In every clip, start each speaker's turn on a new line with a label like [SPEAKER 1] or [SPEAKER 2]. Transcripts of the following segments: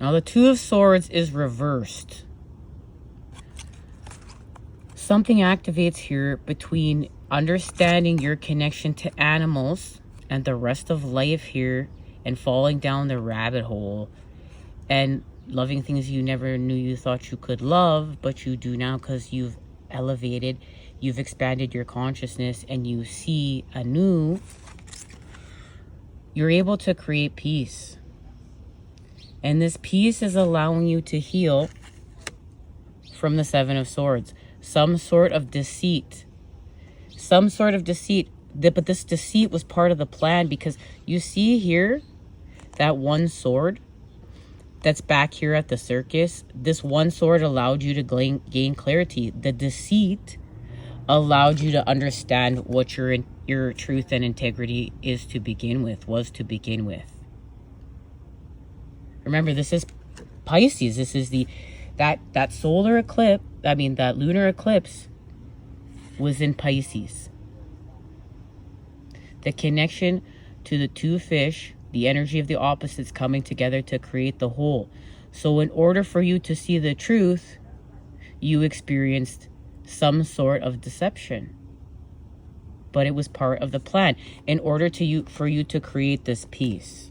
[SPEAKER 1] Now the Two of Swords is reversed. Something activates here between understanding your connection to animals and the rest of life here, and falling down the rabbit hole and loving things you never knew you thought you could love, but you do now because you've elevated, you've expanded your consciousness, and you see anew. You're able to create peace. And this peace is allowing you to heal from the Seven of Swords. Some sort of deceit. Some sort of deceit. But this deceit was part of the plan, because you see here that one sword that's back here at the circus. This one sword allowed you to gain clarity. The deceit allowed you to understand what your truth and integrity is to begin with, was to begin with. Remember, this is Pisces. This is that solar eclipse, that lunar eclipse was in Pisces. The connection to the two fish, the energy of the opposites coming together to create the whole. So in order for you to see the truth, you experienced some sort of deception. But it was part of the plan in order for you to create this peace.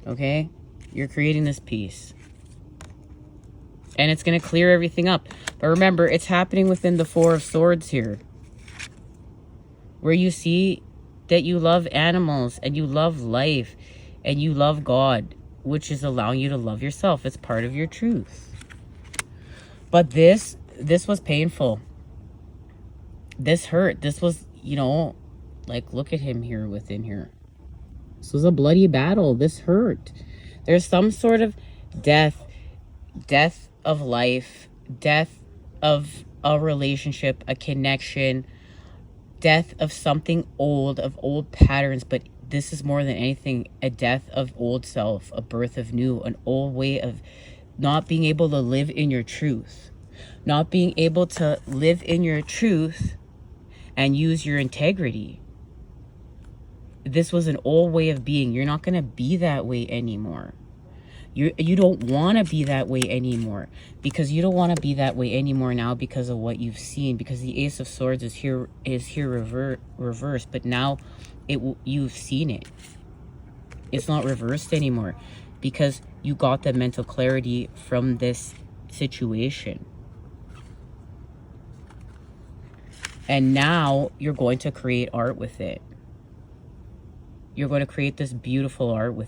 [SPEAKER 1] Okay? You're creating this peace. And it's going to clear everything up. But remember, it's happening within the Four of Swords here, where you see that you love animals and you love life and you love God, which is allowing you to love yourself. It's part of your truth. But this was painful. This hurt. This was, like, look at him here within here. This was a bloody battle. This hurt. There's some sort of death of life, death of a relationship, a connection, death of something old, of old patterns. But this is more than anything a death of old self, a birth of new, an old way of not being able to live in your truth, not being able to live in your truth and use your integrity. This was an old way of being. You're not going to be that way anymore. You don't want to be that way anymore, because you don't want to be that way anymore now because of what you've seen, because the Ace of Swords is here reversed, but now you've seen it. It's not reversed anymore because you got the mental clarity from this situation. And now you're going to create art with it. You're going to create this beautiful art with